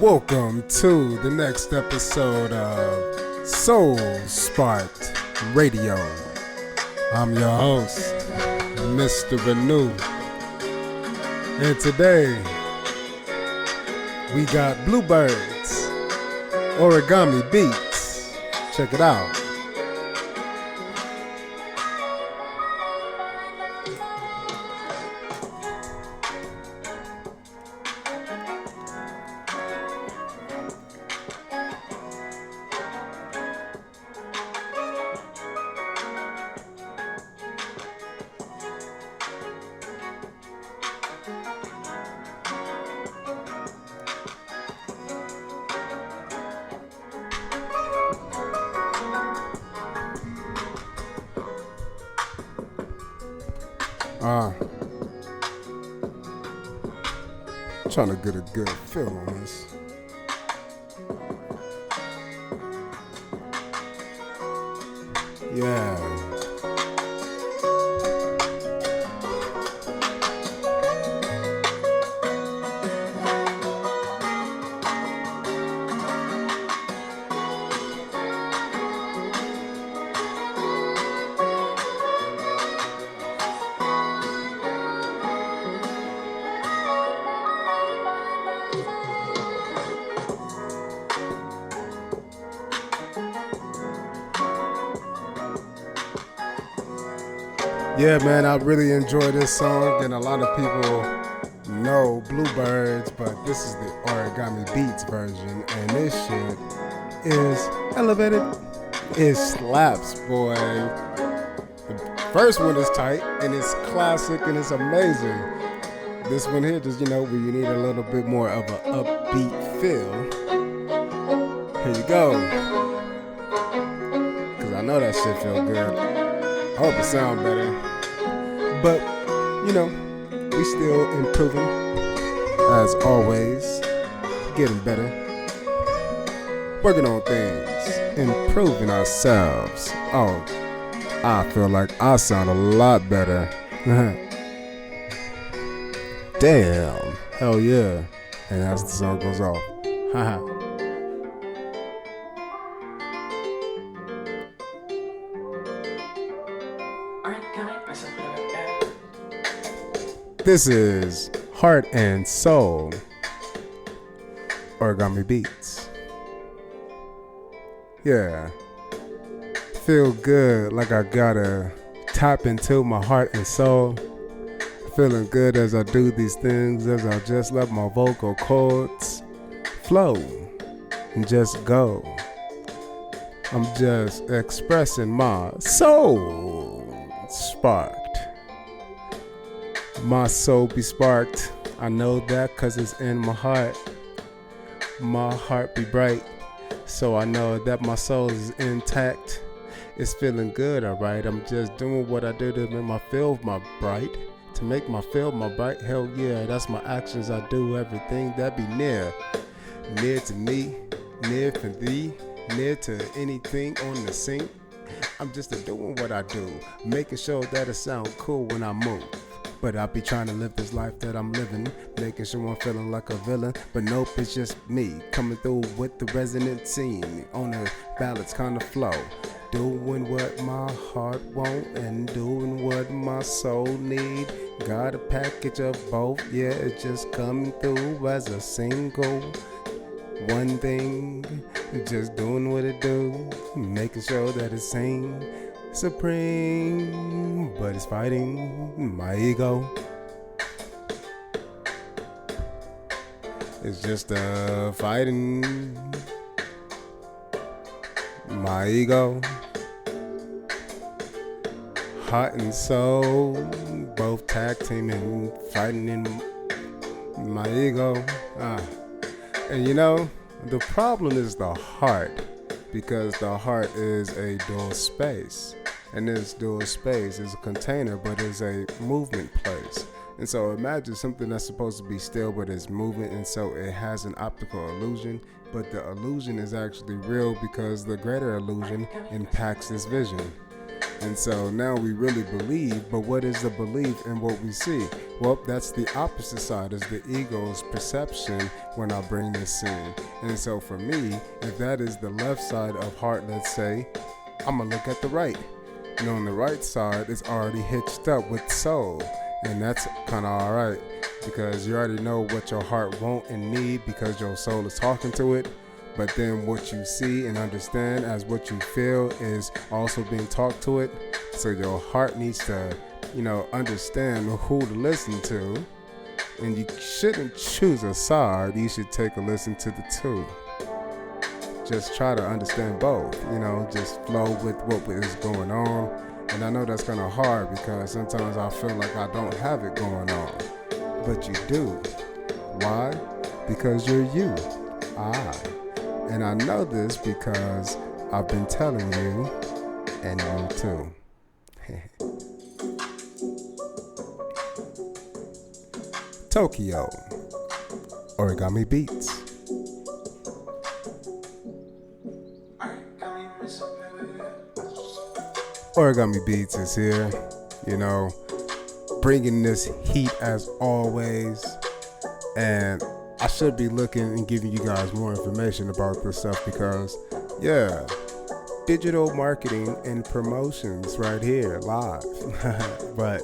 Welcome to the next episode of Soul Sparked Radio. I'm your host, Mr. Renew. And today, we got Bluebirds, Origami Beats. Check it out. Trying to get a good feel on this. Yeah. Yeah, man, I really enjoy this song, and a lot of people know Bluebirds, but this is the Origami Beats version, and this shit is elevated. It slaps, boy. The first one is tight, and it's classic, and it's amazing. This one here, just, where you need a little bit more of an upbeat feel. Here you go. Because I know that shit feel good. I hope it sound better. But, we still improving, as always, getting better, working on things, improving ourselves. Oh, I feel like I sound a lot better. Damn, hell yeah. And as the song goes off, haha. This is Heart and Soul, Origami Beats. Yeah. Feel good like I gotta tap into my heart and soul. Feeling good as I do these things, as I just let my vocal cords flow and just go. I'm just expressing my soul sparked. My soul be sparked. I know that cause it's in my heart. My heart be bright. So I know that my soul is intact. It's feeling good, alright. I'm just doing what I do to make my feel my bright. To make my feel my bright. Hell yeah, that's my actions. I do everything that be near. Near to me, near for thee, near to anything on the scene. I'm just doing what I do. Making sure that it sound cool when I move. But I be trying to live this life that I'm living, making sure I'm feeling like a villain. But nope, it's just me coming through with the resonant scene on a balance kind of flow. Doing what my heart want and doing what my soul need. Got a package of both, yeah, it's just coming through as a single. One thing, just doing what it do, making sure that it's sing. Supreme, but it's fighting my ego. It's just fighting my ego. Heart and soul, both tag teaming, fighting in my ego. And the problem is the heart, because the heart is a dual space. And this dual space is a container, but it's a movement place. And so imagine something that's supposed to be still, but it's moving, and so it has an optical illusion. But the illusion is actually real because the greater illusion impacts this vision. And so now we really believe, but what is the belief in what we see? Well, that's the opposite side, is the ego's perception when I bring this in. And so for me, if that is the left side of heart, let's say, I'm gonna look at the right. And on the right side, it's already hitched up with soul. And that's kind of all right, because you already know what your heart want and need because your soul is talking to it. But then what you see and understand as what you feel is also being talked to it. So your heart needs to, understand who to listen to. And you shouldn't choose a side. You should take a listen to the two. Just try to understand both, just flow with what is going on. And I know that's kind of hard because sometimes I feel like I don't have it going on. But you do. Why? Because you're you. And I know this because I've been telling you, and you too. Tokyo, Origami Beats. Origami Beats is here, bringing this heat as always. And I should be looking and giving you guys more information about this stuff because, digital marketing and promotions right here live. But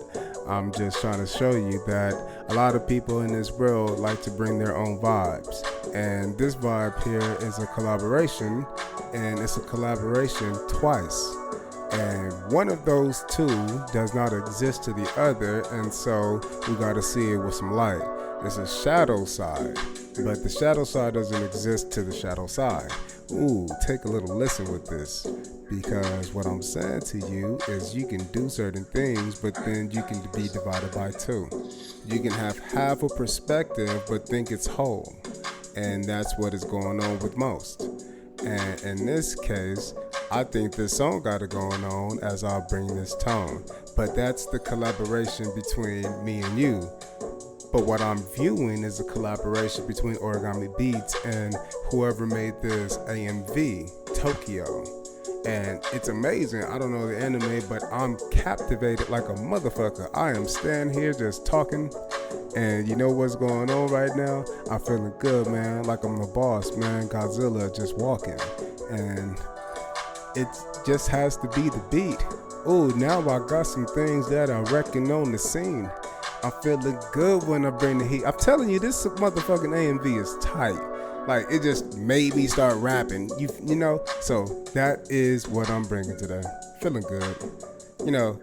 I'm just trying to show you that a lot of people in this world like to bring their own vibes. And this vibe here is a collaboration, and it's a collaboration twice. And one of those two does not exist to the other, and so we got to see it with some light. It's a shadow side, but the shadow side doesn't exist to the shadow side. Ooh, take a little listen with this, because what I'm saying to you is you can do certain things, but then you can be divided by two. You can have half a perspective, but think it's whole, and that's what is going on with most. And in this case, I think this song got it going on as I bring this tone, but that's the collaboration between me and you. But what I'm viewing is a collaboration between Origami Beats and whoever made this AMV, Tokyo. And it's amazing. I don't know the anime, but I'm captivated like a motherfucker. I am standing here just talking, and you know what's going on right now? I'm feeling good, man, like I'm the boss, man. Godzilla just walking. And it just has to be the beat. Ooh, now I got some things that I reckon on the scene. I'm feeling good when I bring the heat. I'm telling you, this motherfucking AMV is tight. Like, it just made me start rapping. You know? So that is what I'm bringing today. Feeling good.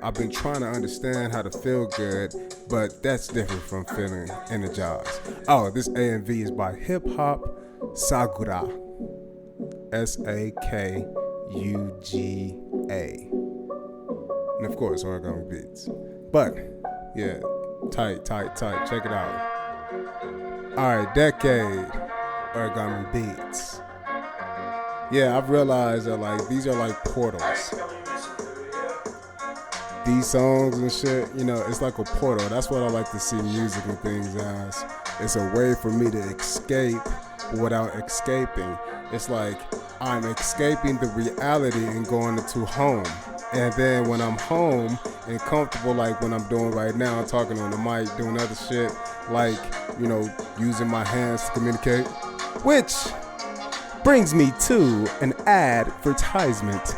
I've been trying to understand how to feel good, but that's different from feeling energized. Oh, this AMV is by Hip Hop Sakuga. Sakuga. And of course, Origami Beats. But, yeah. Tight. Check it out. Alright, Decade, Origami Beats. Yeah, I've realized that these are like portals. These songs and shit, it's like a portal. That's what I like to see music and things as. It's a way for me to escape without escaping. It's like I'm escaping the reality and going into home. And then when I'm home and comfortable, like when I'm doing right now, talking on the mic, doing other shit, like, using my hands to communicate, which brings me to an advertisement.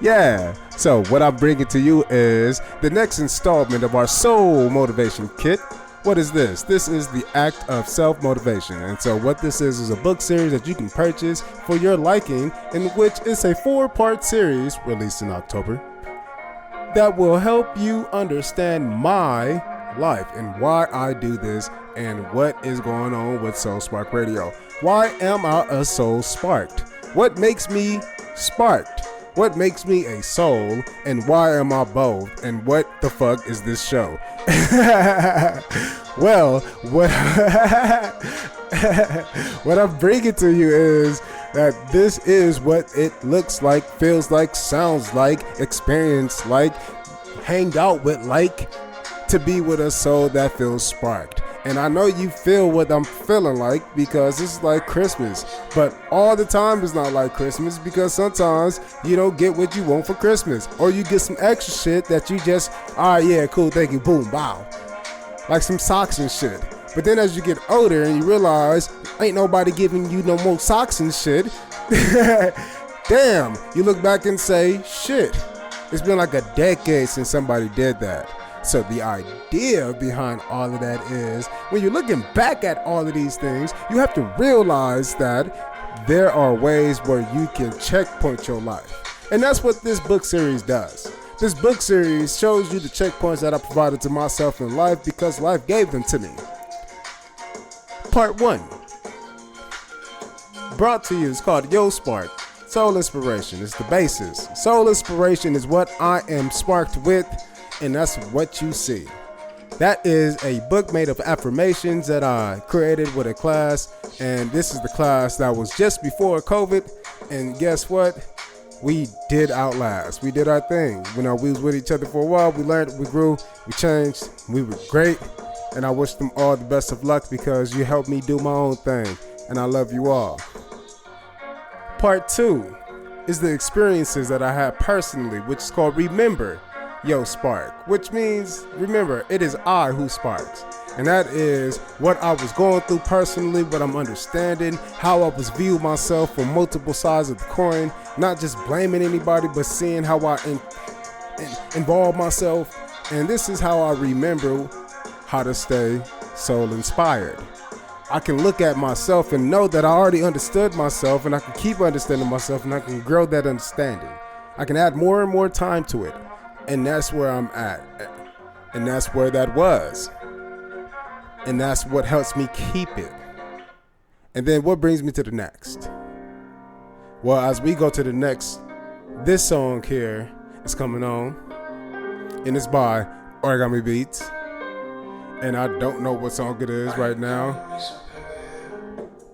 Yeah. So what I'm bringing to you is the next installment of our Soul Motivation Kit. What is this? This is the act of self-motivation. And so what this is a book series that you can purchase for your liking, in which is a 4-part series released in October that will help you understand my life and why I do this and what is going on with Soul Spark Radio. Why am I a soul sparked? What makes me sparked? What makes me a soul, and why am I both? And what the fuck is this show? Well, what I'm bringing to you is that this is what it looks like, feels like, sounds like, experience like, hang out with like, to be with a soul that feels sparked. And I know you feel what I'm feeling like because it's like Christmas. But all the time it's not like Christmas because sometimes you don't get what you want for Christmas. Or you get some extra shit that you just, all right, yeah, cool, thank you, boom, wow. Like some socks and shit. But then as you get older and you realize ain't nobody giving you no more socks and shit, damn, you look back and say, shit, it's been like a decade since somebody did that. So the idea behind all of that is when you're looking back at all of these things, you have to realize that there are ways where you can checkpoint your life. And that's what this book series does. This book series shows you the checkpoints that I provided to myself in life because life gave them to me. Part 1. Brought to you, it's called Yo Spark. Soul Inspiration is the basis. Soul Inspiration is what I am sparked with, and that's what you see. That is a book made of affirmations that I created with a class, and this is the class that was just before COVID, and guess what? We did outlast. We did our thing. We was with each other for a while. We learned, we grew, we changed, we were great, and I wish them all the best of luck because you helped me do my own thing, and I love you all. Part 2 is the experiences that I had personally, which is called Remember Yo Spark, which means, remember, it is I who sparks. And that is what I was going through personally, what I'm understanding, how I was viewing myself from multiple sides of the coin, not just blaming anybody, but seeing how I involve myself. And this is how I remember how to stay soul inspired. I can look at myself and know that I already understood myself, and I can keep understanding myself, and I can grow that understanding. I can add more and more time to it. And that's where I'm at. And that's where that was. And that's what helps me keep it. And then what brings me to the next? Well, as we go to the next, this song here is coming on. And it's by Origami Beats. And I don't know what song it is right now.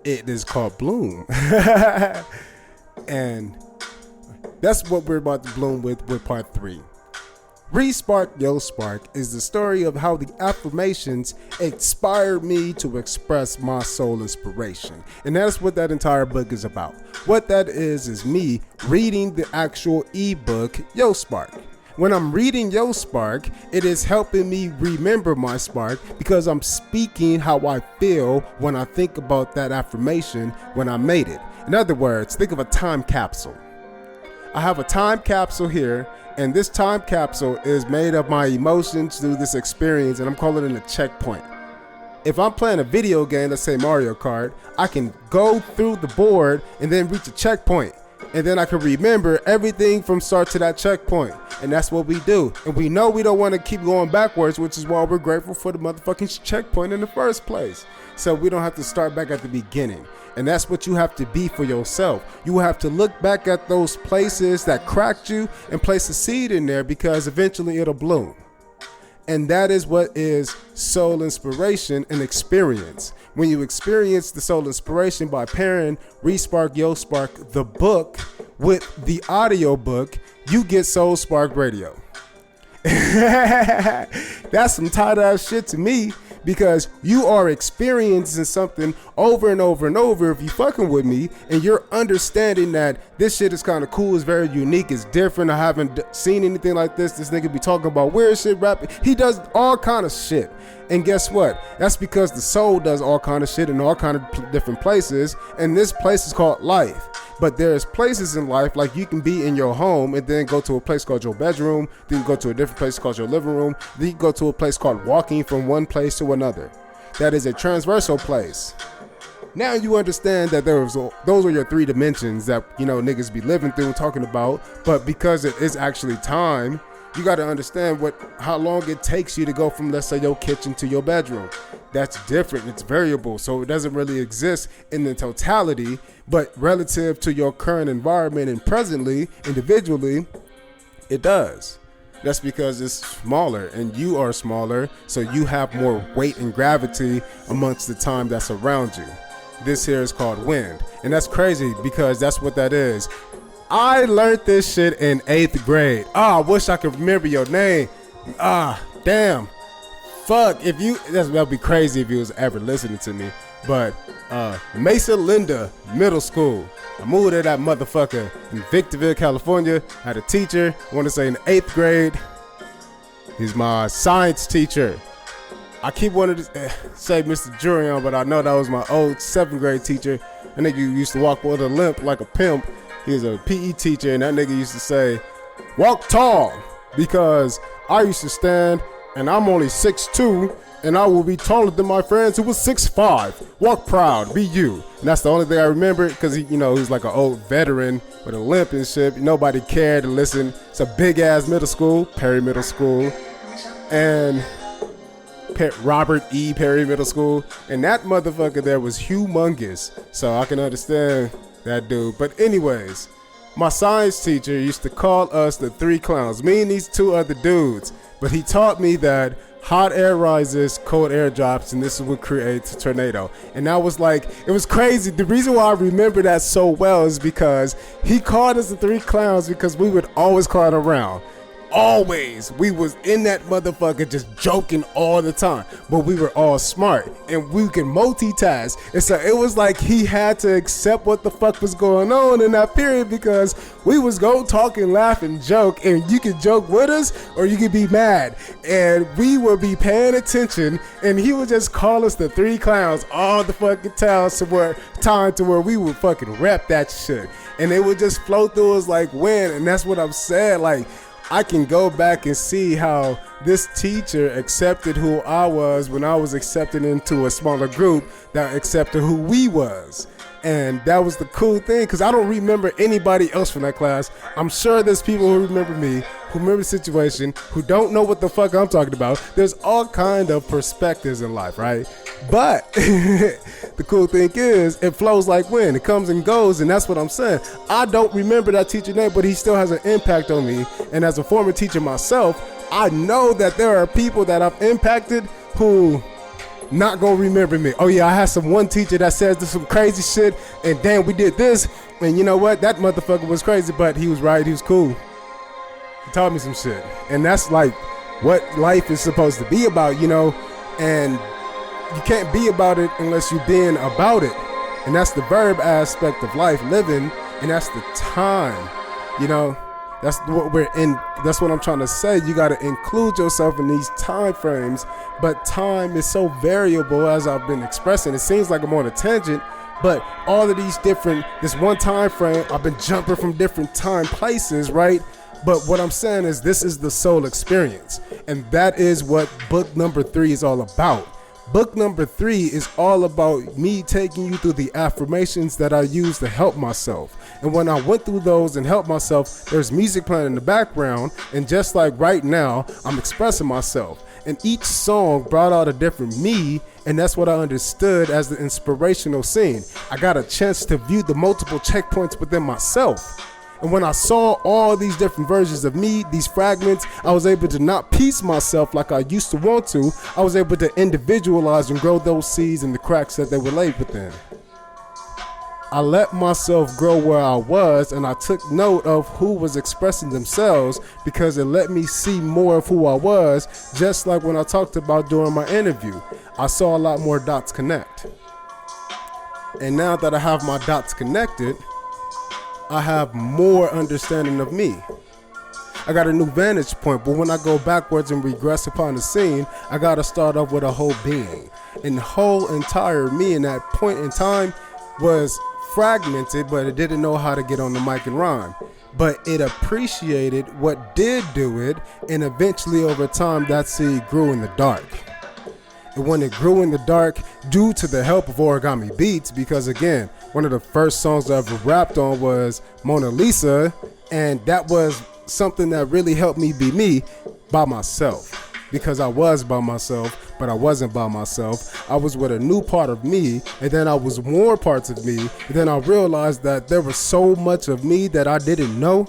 It is called Bloom. And that's what we're about to bloom with part 3. Re-Spark Yo Spark is the story of how the affirmations inspired me to express my soul inspiration. And that's what that entire book is about. What that is me reading the actual ebook Yo Spark. When I'm reading Yo Spark, it is helping me remember my spark because I'm speaking how I feel when I think about that affirmation when I made it. In other words, think of a time capsule. I have a time capsule here, and this time capsule is made of my emotions through this experience, and I'm calling it a checkpoint. If I'm playing a video game, let's say Mario Kart, I can go through the board and then reach a checkpoint. And then I can remember everything from start to that checkpoint. And that's what we do. And we know we don't want to keep going backwards, which is why we're grateful for the motherfucking checkpoint in the first place. So we don't have to start back at the beginning. And that's what you have to be for yourself. You have to look back at those places that cracked you and place a seed in there because eventually it'll bloom. And that is what is soul inspiration and experience. When you experience the soul inspiration by pairing Re-Spark Yo Spark, the book, with the audio book, you get Soul Spark Radio. That's some tight ass shit to me because you are experiencing something over and over and over if you fucking with me and you're understanding that this shit is kind of cool, it's very unique, it's different. I haven't seen anything like this. This nigga be talking about weird shit, rapping. He does all kind of shit. And guess what? That's because the soul does all kind of shit in all kind of different places. And this place is called life. But there's places in life like you can be in your home and then go to a place called your bedroom. Then you go to a different place called your living room. Then you go to a place called walking from one place to another. That is a transversal place. Now you understand that those are your 3 dimensions that, you know, niggas be living through and talking about. But because it is actually time, you got to understand how long it takes you to go from, let's say, your kitchen to your bedroom. That's different. It's variable. So it doesn't really exist in the totality, but relative to your current environment and presently, individually, it does. That's because it's smaller and you are smaller. So you have more weight and gravity amongst the time that's around you. This here is called wind. And that's crazy because that's what that is. I learned this shit in 8th grade. I wish I could remember your name. Damn. fuck, that'd be crazy if you was ever listening to me. But Mesa Linda Middle School. I moved to that motherfucker in Victorville, California. I had a teacher, I want to say in the 8th grade. He's my science teacher. I keep wanting to say Mr. Jurion, but I know that was my old 7th grade teacher. That nigga used to walk with a limp like a pimp. He was a PE teacher, and that nigga used to say, walk tall, because I used to stand, and I'm only 6'2", and I will be taller than my friends who was 6'5". Walk proud, be you. And that's the only thing I remember, because he was like an old veteran with a limp and shit. Nobody cared to listen. It's a big ass middle school, Perry Middle School, and Robert E. Perry Middle School, and that motherfucker there was humongous. So I can understand that dude. But anyways, my science teacher used to call us the 3 clowns, me and these 2 other dudes. But he taught me that hot air rises, cold air drops, and this is what creates a tornado. And I was like, it was crazy. The reason why I remember that so well is because he called us the 3 clowns, because we would always clown around. Always. We was in that motherfucker just joking all the time, but we were all smart and we could multitask. And so it was like he had to accept what the fuck was going on in that period, because we was go talk and laugh and joke, and you could joke with us or you could be mad, and we would be paying attention, and he would just call us the 3 clowns all the fucking time to where we would fucking rep that shit, and it would just flow through us like wind. And that's what I'm saying, like, I can go back and see how this teacher accepted who I was when I was accepted into a smaller group that accepted who we was. And that was the cool thing, because I don't remember anybody else from that class. I'm sure there's people who remember me, who remember the situation, who don't know what the fuck I'm talking about. There's all kind of perspectives in life, right? But the cool thing is, it flows like wind. It comes and goes, and that's what I'm saying. I don't remember that teacher's name, but he still has an impact on me. And as a former teacher myself, I know that there are people that I've impacted who not gonna remember me. Oh yeah, I had one teacher that says some crazy shit, and damn, we did this, and you know what? That motherfucker was crazy, but he was right. He was cool. He taught me some shit, and that's like what life is supposed to be about, and you can't be about it unless you're being about it. And that's the verb aspect of life, living, and that's the time. That's what we're in. That's what I'm trying to say. You got to include yourself in these time frames, but time is so variable, as I've been expressing. It seems like I'm on a tangent, but all of this one time frame, I've been jumping from different time places, right? But what I'm saying is, this is the soul experience, and that is what book number 3 is all about. Book number 3 is all about me taking you through the affirmations that I use to help myself. And when I went through those and helped myself, there's music playing in the background. And just like right now, I'm expressing myself. And each song brought out a different me. And that's what I understood as the inspirational scene. I got a chance to view the multiple checkpoints within myself. And when I saw all these different versions of me, these fragments, I was able to not piece myself like I used to want to. I was able to individualize and grow those seeds in the cracks that they were laid within. I let myself grow where I was, and I took note of who was expressing themselves, because it let me see more of who I was, just like when I talked about during my interview. I saw a lot more dots connect. And now that I have my dots connected, I have more understanding of me. I got a new vantage point, but when I go backwards and regress upon the scene, I gotta start off with a whole being. And the whole entire me in that point in time was fragmented, but it didn't know how to get on the mic and rhyme. But it appreciated what did do it, and eventually over time that seed grew in the dark. And when it grew in the dark, due to the help of Origami Beats, because again, one of the first songs I ever rapped on was Mona Lisa, and that was something that really helped me be me by myself. Because I was by myself, but I wasn't by myself. I was with a new part of me, and then I was more parts of me, and then I realized that there was so much of me that I didn't know.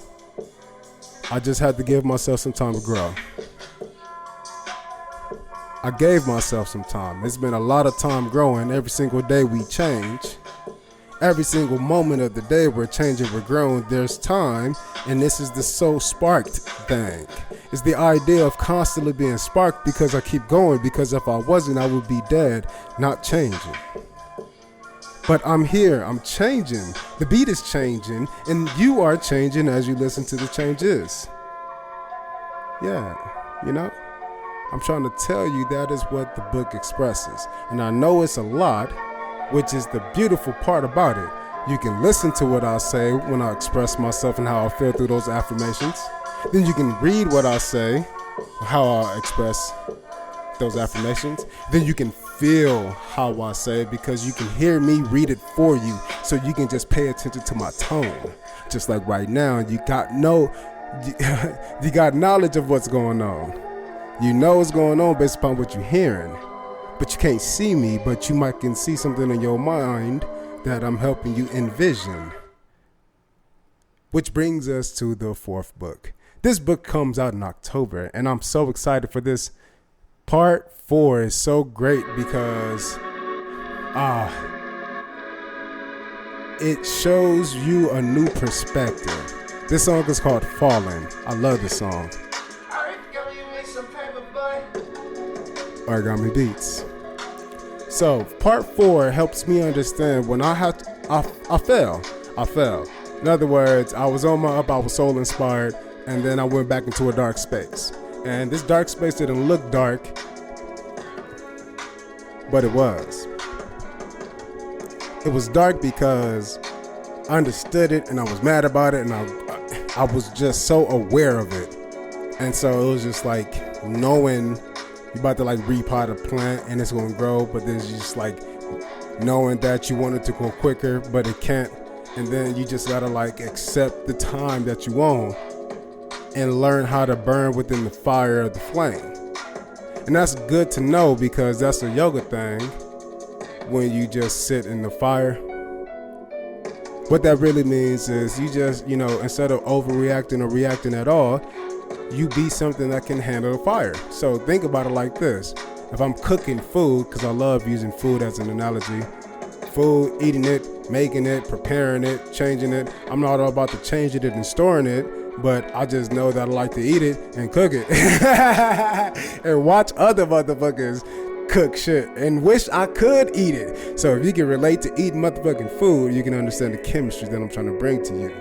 I just had to give myself some time to grow. I gave myself some time. It's been a lot of time growing. Every single day we change. Every single moment of the day we're changing, we're growing. There's time, and this is the soul sparked thing. It's the idea of constantly being sparked because I keep going, because if I wasn't, I would be dead, not changing. But I'm here, I'm changing. The beat is changing, and you are changing as you listen to the changes. Yeah, you know? I'm trying to tell you that is what the book expresses. And I know it's a lot, which is the beautiful part about it. You can listen to what I say when I express myself and how I feel through those affirmations. Then you can read what I say, how I express those affirmations. Then you can feel how I say it because you can hear me read it for you. So you can just pay attention to my tone. Just like right now, you got knowledge of what's going on. You know what's going on based upon what you're hearing. But you can't see me, but you might can see something in your mind that I'm helping you envision. Which brings us to the fourth book. This book comes out in October, and I'm so excited for this. Part 4 is so great because it shows you a new perspective. This song is called Fallen. I love this song. Origami Beats. So part 4 helps me understand when I fell. In other words, I was on my up, I was soul inspired, and then I went back into a dark space. And this dark space didn't look dark, but it was. It was dark because I understood it and I was mad about it, and I was just so aware of it. And so it was just like knowing you're about to like repot a plant and it's gonna grow, but then just like knowing that you want it to go quicker, but it can't. And then you just gotta like accept the time that you want and learn how to burn within the fire of the flame. And that's good to know because that's a yoga thing when you just sit in the fire. What that really means is you just, instead of overreacting or reacting at all, you be something that can handle the fire. So think about it like this. If I'm cooking food, because I love using food as an analogy, food, eating it, making it, preparing it, changing it. I'm not all about the changing it and storing it, but I just know that I like to eat it and cook it and watch other motherfuckers cook shit and wish I could eat it. So if you can relate to eating motherfucking food, you can understand the chemistry that I'm trying to bring to you.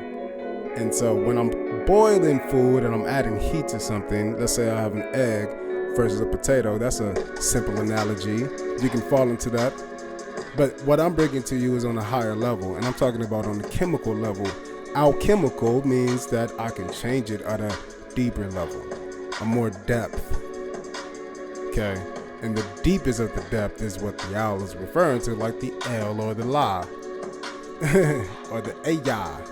And so when I'm boiling food and I'm adding heat to something, let's say I have an egg versus a potato, that's a simple analogy. You can fall into that. But what I'm bringing to you is on a higher level, and I'm talking about on the chemical level. Alchemical means that I can change it at a deeper level, a more depth. Okay? And the deepest of the depth is what the owl is referring to, like the L or the La or the Aya.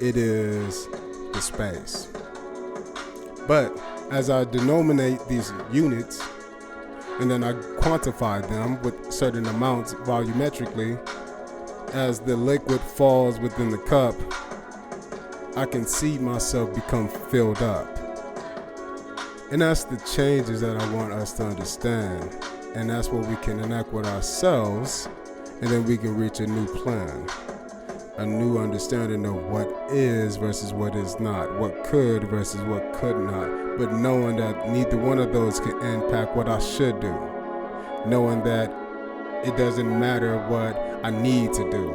It is the space. But as I denominate these units, and then I quantify them with certain amounts volumetrically, as the liquid falls within the cup, I can see myself become filled up. And that's the changes that I want us to understand. And that's where we can enact with ourselves, and then we can reach a new plan, a new understanding of what is versus what is not, what could versus what could not, but knowing that neither one of those can impact what I should do, knowing that it doesn't matter what I need to do.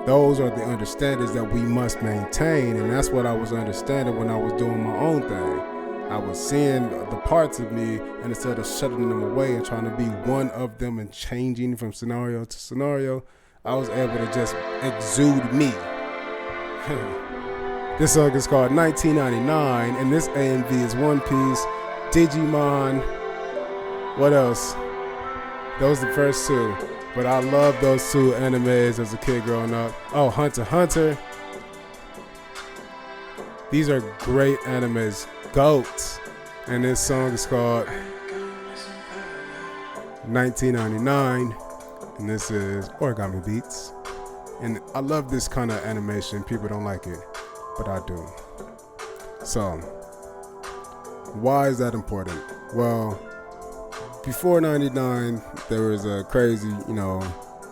Those are the understandings that we must maintain, and that's what I was understanding when I was doing my own thing. I was seeing the parts of me, and instead of shutting them away and trying to be one of them and changing from scenario to scenario, I was able to just exude me. This song is called 1999, and this AMV is One Piece, Digimon, what else? Those are the first two. But I love those two animes as a kid growing up. Oh, Hunter x Hunter. These are great animes. GOATs. And this song is called 1999. And this is Origami Beats. And I love this kind of animation. People don't like it, but I do. So, why is that important? Well, before 99, there was a crazy,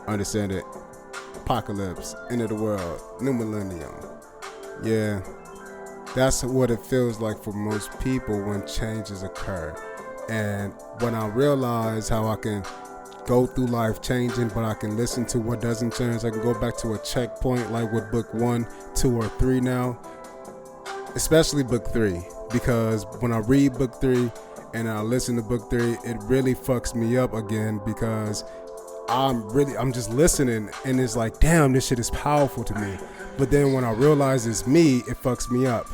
understand it, apocalypse, end of the world, new millennium. Yeah, That's what it feels like for most people when changes occur. And when I realize how I can go through life changing, but I can listen to what doesn't change, I can go back to a checkpoint like with book 1, 2, or 3 now, especially book 3, because when I read book 3 and I listen to book 3, it really fucks me up again, because I'm just listening and it's like, damn, this shit is powerful to me. But then when I realize it's me, it fucks me up.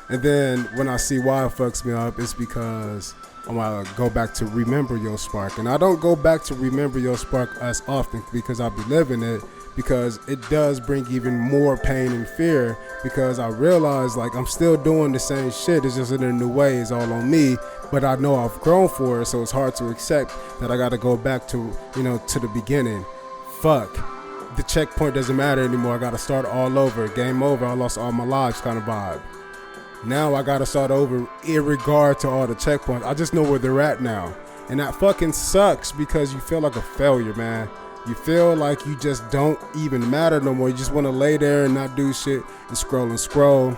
And then when I see why it fucks me up, it's because I'm gonna go back to remember your spark. And I don't go back to remember your spark as often because I be living it, because it does bring even more pain and fear, because I realize like I'm still doing the same shit, it's just in a new way, it's all on me, but I know I've grown for it, so it's hard to accept that I gotta go back to, to the beginning. Fuck. The checkpoint doesn't matter anymore, I gotta start all over, game over, I lost all my lives kind of vibe. Now I gotta start over in regard to all the checkpoints. I just know where they're at now. And that fucking sucks, because you feel like a failure, man. You feel like you just don't even matter no more. You just want to lay there and not do shit and scroll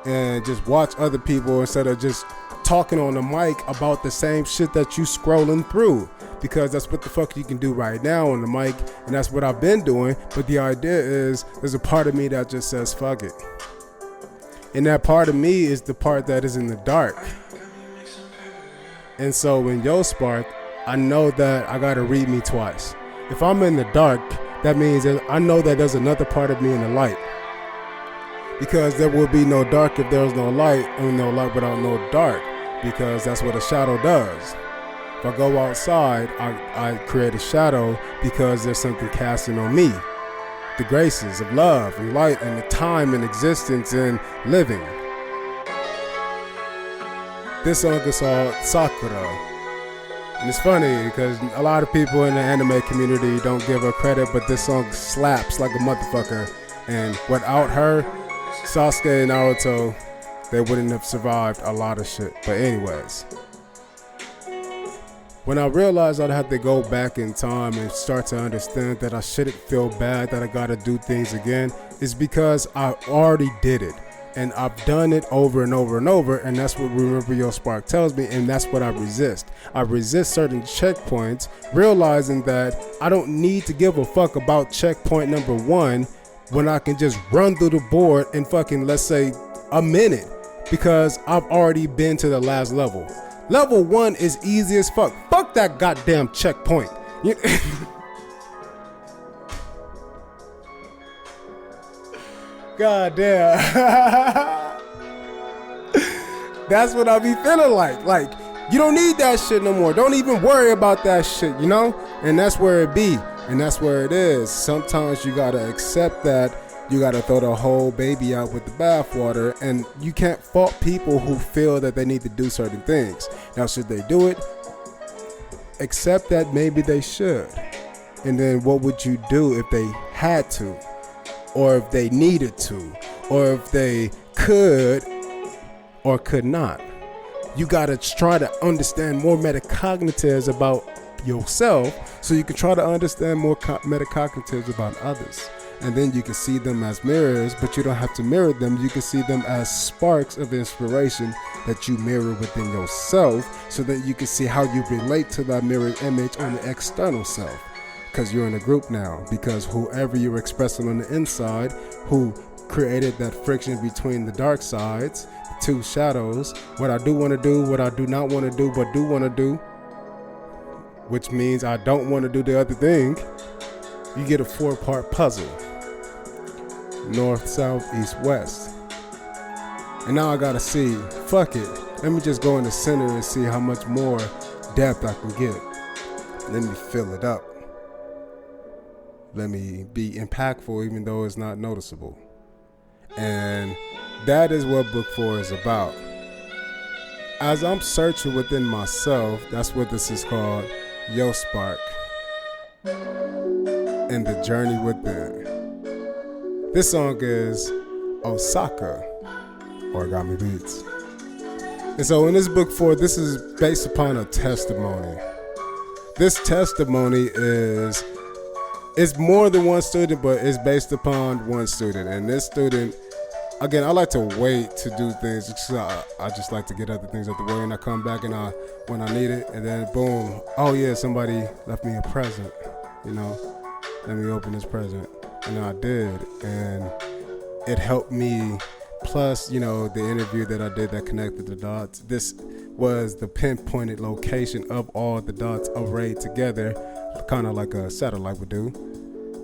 and just watch other people instead of just talking on the mic about the same shit that you scrolling through, because that's what the fuck you can do right now on the mic, and that's what I've been doing. But the idea is there's a part of me that just says fuck it. And that part of me is the part that is in the dark. And so in your spark, I know that I gotta read me twice. If I'm in the dark, that means that I know that there's another part of me in the light. Because there will be no dark if there's no light, and no light without no dark. Because that's what a shadow does. If I go outside, I create a shadow because there's something casting on me. The graces of love and light and the time and existence and living. This song is called Sakura. And it's funny because a lot of people in the anime community don't give her credit, but this song slaps like a motherfucker. And without her, Sasuke and Naruto, they wouldn't have survived a lot of shit. But anyways, when I realized I'd have to go back in time and start to understand that I shouldn't feel bad that I gotta do things again, is because I already did it. And I've done it over and over and over, and that's what Remember Your Spark tells me, and that's what I resist. I resist certain checkpoints, realizing that I don't need to give a fuck about checkpoint number 1 when I can just run through the board in fucking, let's say, a minute, because I've already been to the last level. Level 1 is easy as fuck. Fuck that goddamn checkpoint. God damn. That's what I be feeling like. Like, you don't need that shit no more. Don't even worry about that shit, And that's where it be. And that's where it is. Sometimes you gotta accept that. You gotta throw the whole baby out with the bathwater. And you can't fault people who feel that they need to do certain things. Now, should they do it? Accept that maybe they should. And then what would you do if they had to? Or if they needed to, or if they could or could not. You gotta try to understand more metacognitives about yourself so you can try to understand more metacognitives about others. And then you can see them as mirrors, but you don't have to mirror them. You can see them as sparks of inspiration that you mirror within yourself, so that you can see how you relate to that mirrored image on the external self. Because you're in a group now, because whoever you're expressing on the inside, who created that friction between the dark sides, the two shadows, what I do want to do, what I do not want to do, but do want to do, which means I don't want to do the other thing, you get a 4-part puzzle. North, south, east, west. And now I gotta see, fuck it, let me just go in the center and see how much more depth I can get. Let me fill it up. Let me be impactful even though it's not noticeable. And that is what book 4 is about. As I'm searching within myself, that's what this is called, Yo Spark. And the journey within. This song is Osaka, Origami Beats. And so in this book 4, this is based upon a testimony. This testimony is, it's more than one student, but it's based upon one student. And this student again, I like to wait to do things. I just like to get other things out the way, and I come back and when I need it, and then boom, oh yeah, somebody left me a present. Let me open this present, and I did, and it helped me. Plus, the interview that I did that connected the dots. This was the pinpointed location of all the dots arrayed together, kind of like a satellite would do.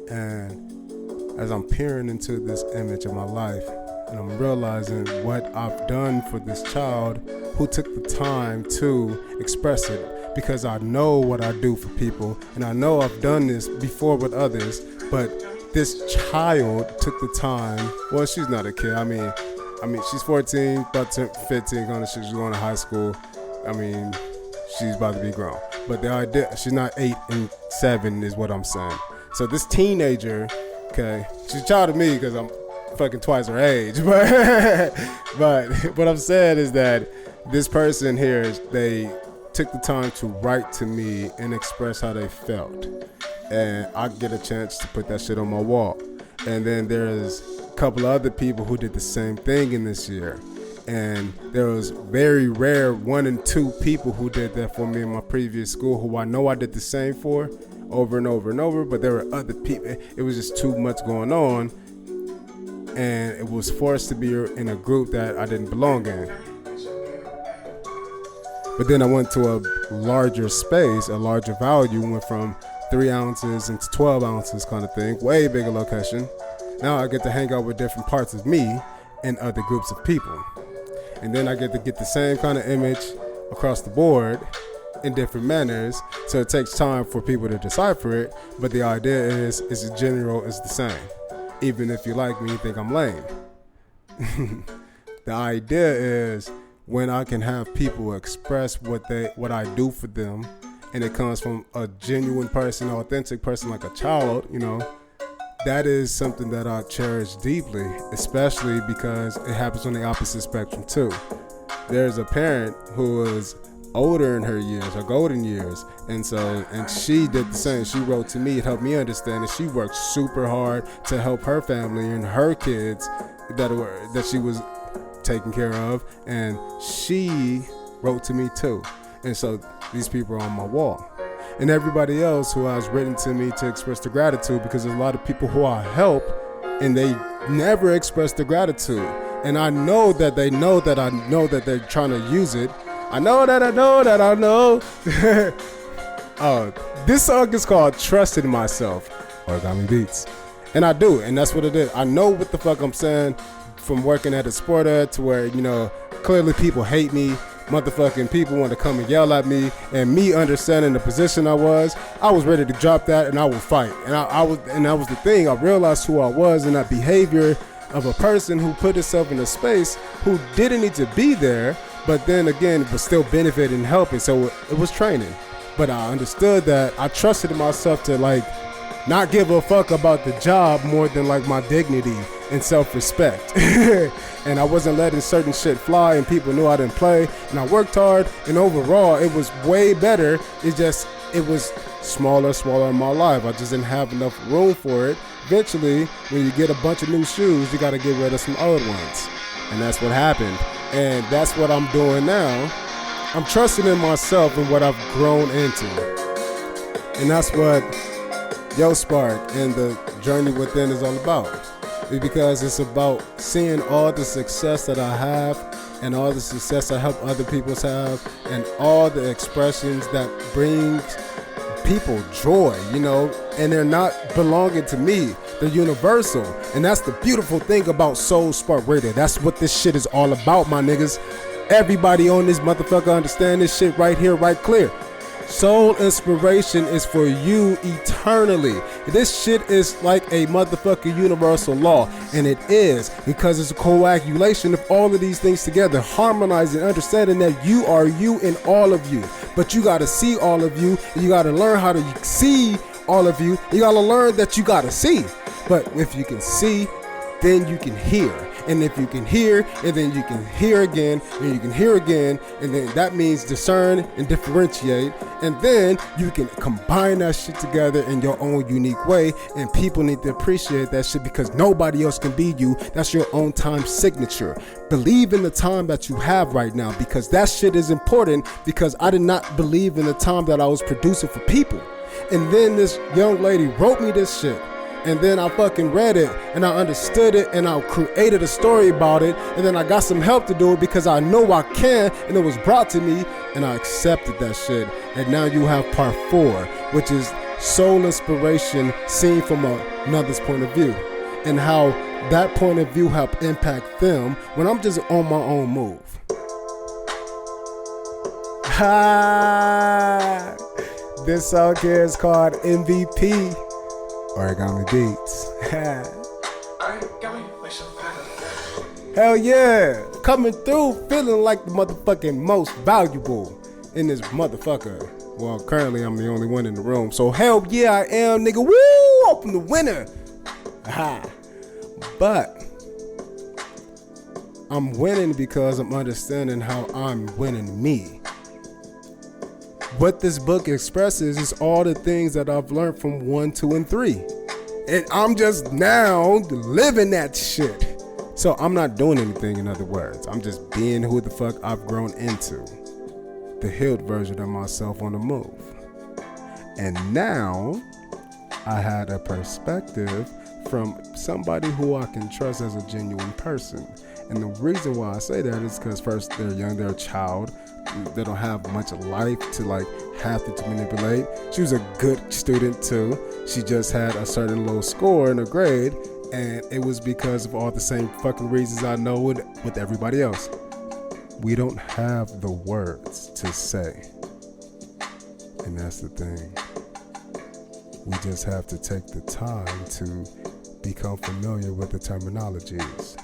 And as I'm peering into this image of my life, and I'm realizing what I've done for this child who took the time to express it, because I know what I do for people, and I know I've done this before with others, but this child took the time. Well, she's not a kid. I mean, she's 14, about to 15, she's going to high school. She's about to be grown. But the idea, she's not 8 and 7 is what I'm saying. So this teenager, okay, she's a child of me because I'm fucking twice her age. But what I'm saying is that this person here, they took the time to write to me and express how they felt. And I get a chance to put that shit on my wall. And then there's a couple of other people who did the same thing in this year. And there was very rare 1 and 2 people who did that for me in my previous school, who I know I did the same for over and over and over, but there were other people. It was just too much going on, and it was forced to be in a group that I didn't belong in. But then I went to a larger space, a larger value, went from 3 ounces into 12 ounces kind of thing, way bigger location. Now I get to hang out with different parts of me and other groups of people. And then I get to get the same kind of image across the board in different manners. So it takes time for people to decipher it. But the idea is in general is the same. Even if you like me, you think I'm lame. The idea is when I can have people express what I do for them, and it comes from a genuine person, authentic person like a child, that is something that I cherish deeply, especially because it happens on the opposite spectrum too. There's a parent who is older in her years, her golden years, and she did the same. She wrote to me, it helped me understand, and she worked super hard to help her family and her kids that she was taking care of, and she wrote to me too. And so these people are on my wall. And everybody else who has written to me to express their gratitude, because there's a lot of people who I help and they never express their gratitude. And I know that they know that I know that they're trying to use it. I know. This song is called Trust in Myself, Origami Beats. And I do, and that's what it is. I know what the fuck I'm saying from working at a sporter to where, clearly people hate me. Motherfucking people want to come and yell at me, and me understanding the position I was ready to drop that and I would fight. And that was the thing. I realized who I was and that behavior of a person who put himself in a space who didn't need to be there, but then again was still benefiting and helping. So it was training. But I understood that I trusted in myself to not give a fuck about the job more than my dignity and self-respect. And I wasn't letting certain shit fly, and people knew I didn't play, and I worked hard, and overall it was way better. It was smaller in my life. I just didn't have enough room for it. Eventually, when you get a bunch of new shoes, you got to get rid of some old ones. And that's what happened. And that's what I'm doing now. I'm trusting in myself and what I've grown into. And that's what Spark and the journey within is all about. Because it's about seeing all the success that I have and all the success I help other people have and all the expressions that brings people joy, and they're not belonging to me. They're universal. And that's the beautiful thing about Soul Spark Radio. That's what this shit is all about, my niggas. Everybody on this motherfucker understand this shit right here, right clear. Soul Inspiration is for you eternally. This shit is like a motherfucking universal law, and it is, because it's a coagulation of all of these things together, harmonizing, understanding that you are you in all of you. But you gotta see all of you, and you gotta learn how to see all of you. You gotta learn that you gotta see. But if you can see, then you can hear. And if you can hear, and then you can hear again, and you can hear again, and then that means discern and differentiate. And then you can combine that shit together in your own unique way. And people need to appreciate that shit because nobody else can be you. That's your own time signature. Believe in the time that you have right now, because that shit is important, because I did not believe in the time that I was producing for people. And then this young lady wrote me this shit. And then I fucking read it and I understood it and I created a story about it. And then I got some help to do it because I know I can, and it was brought to me and I accepted that shit. And now you have part 4, which is soul inspiration seen from another's point of view, and how that point of view help impact them when I'm just on my own move. Ha! This song here is called MVP. Origami Beats. Hell yeah. Coming through feeling like the motherfucking most valuable in this motherfucker. Well, currently I'm the only one in the room. So hell yeah, I am, nigga. Woo! I'm the winner. Aha. But I'm winning because I'm understanding how I'm winning me. What this book expresses is all the things that I've learned from 1, 2, and 3. And I'm just now living that shit. So I'm not doing anything, in other words. I'm just being who the fuck I've grown into. The healed version of myself on the move. And now I had a perspective from somebody who I can trust as a genuine person. And the reason why I say that is because first, they're young, they're a child. They don't have much life to have to manipulate. She was a good student too. She just had a certain low score in her grade, and it was because of all the same fucking reasons I know with everybody else. We don't have the words to say, and that's the thing. We just have to take the time to become familiar with the terminologies.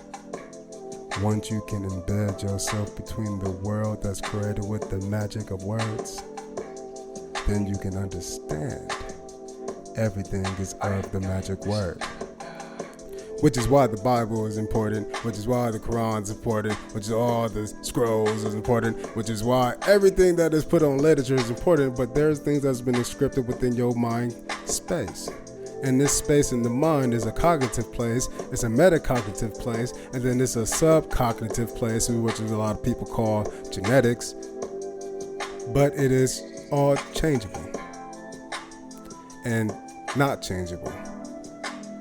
Once you can embed yourself between the world that's created with the magic of words, then you can understand everything is of the magic word. Which is why the Bible is important, which is why the Quran is important, which is all the scrolls is important, which is why everything that is put on literature is important, but there's things that's been scripted within your mind space. And this space in the mind is a cognitive place, it's a metacognitive place, and then it's a subcognitive place, which is a lot of people call genetics, but it is all changeable and not changeable.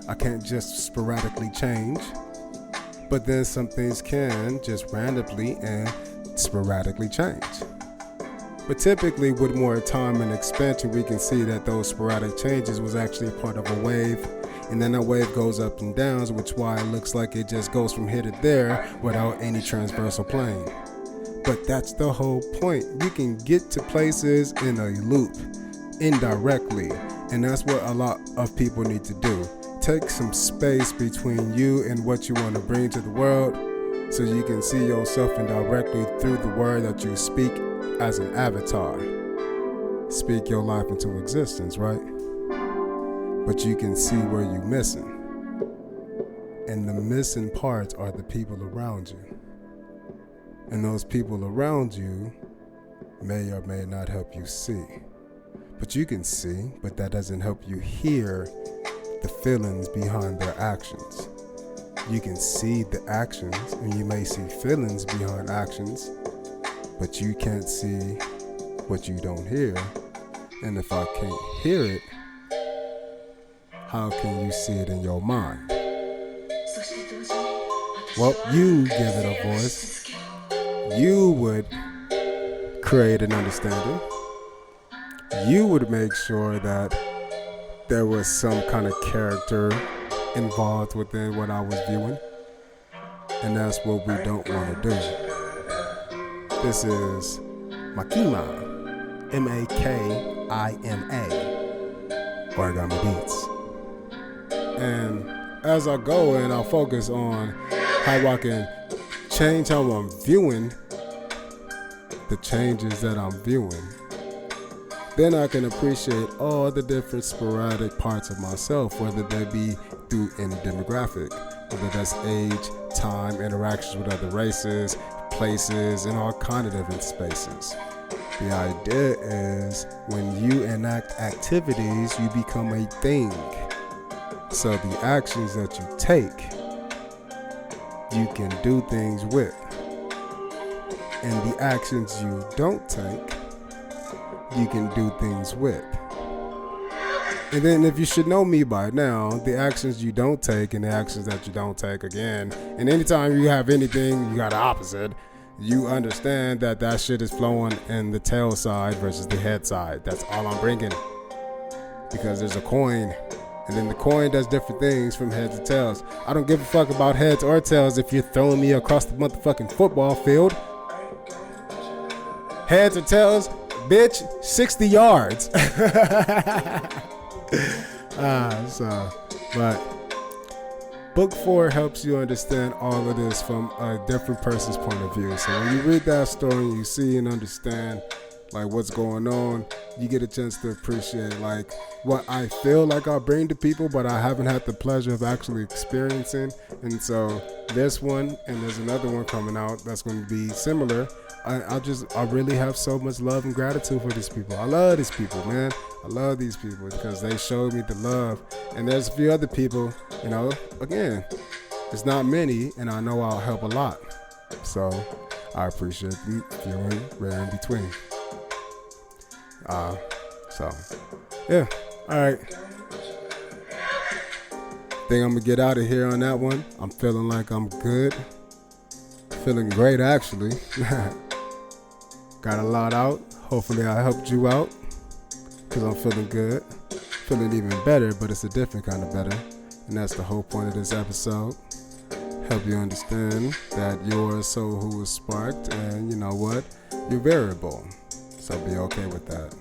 I can't just sporadically change, but then some things can just randomly and sporadically change. But typically with more time and expansion, we can see that those sporadic changes was actually a part of a wave, and then that wave goes up and down, which is why it looks like it just goes from here to there without any transversal plane. But that's the whole point. You can get to places in a loop, indirectly, and that's what a lot of people need to do. Take some space between you and what you want to bring to the world, so you can see yourself indirectly through the word that you speak as an avatar. Speak your life into existence, right? But you can see where you're missing. And the missing parts are the people around you. And those people around you may or may not help you see. But you can see, but that doesn't help you hear the feelings behind their actions. You can see the actions, and you may see feelings behind actions, but you can't see what you don't hear. And if I can't hear it, how can you see it in your mind? Well, you give it a voice. You would create an understanding. You would make sure that there was some kind of character involved within what I was viewing. And that's what we don't want to do. This is Makima, M-A-K-I-M-A, Origami Beats. And as I go and I focus on how I can change how I'm viewing the changes that I'm viewing, then I can appreciate all the different sporadic parts of myself, whether they be through any demographic, whether that's age, time, interactions with other races, places, and all kind of different spaces. The idea is when you enact activities, you become a thing. So the actions that you take, you can do things with. And the actions you don't take, you can do things with. And then if you should know me by now, the actions you don't take and the actions that you don't take again, and anytime you have anything, you got the opposite, you understand that that shit is flowing in the tail side versus the head side. That's all I'm bringing. Because there's a coin, and then the coin does different things from heads to tails. I don't give a fuck about heads or tails if you're throwing me across the motherfucking football field. Heads or tails, bitch, 60 yards. But book 4 helps you understand all of this from a different person's point of view. So when you read that story, you see and understand like what's going on, you get a chance to appreciate like what I feel like I bring to people, but I haven't had the pleasure of actually experiencing. And so this one, and there's another one coming out that's going to be similar. I really have so much love and gratitude for these people. I love these people, man. I love these people because they showed me the love. And there's a few other people, you know, again, it's not many, and I know I'll help a lot. So I appreciate you feeling rare in between. Yeah, all right. Think I'm gonna get out of here on that one. I'm feeling like I'm good. Feeling great, actually. Got a lot out. Hopefully I helped you out because I'm feeling good. Feeling even better, but it's a different kind of better. And that's the whole point of this episode. Help you understand that you're a soul who was sparked, and you know what? You're variable. So be okay with that.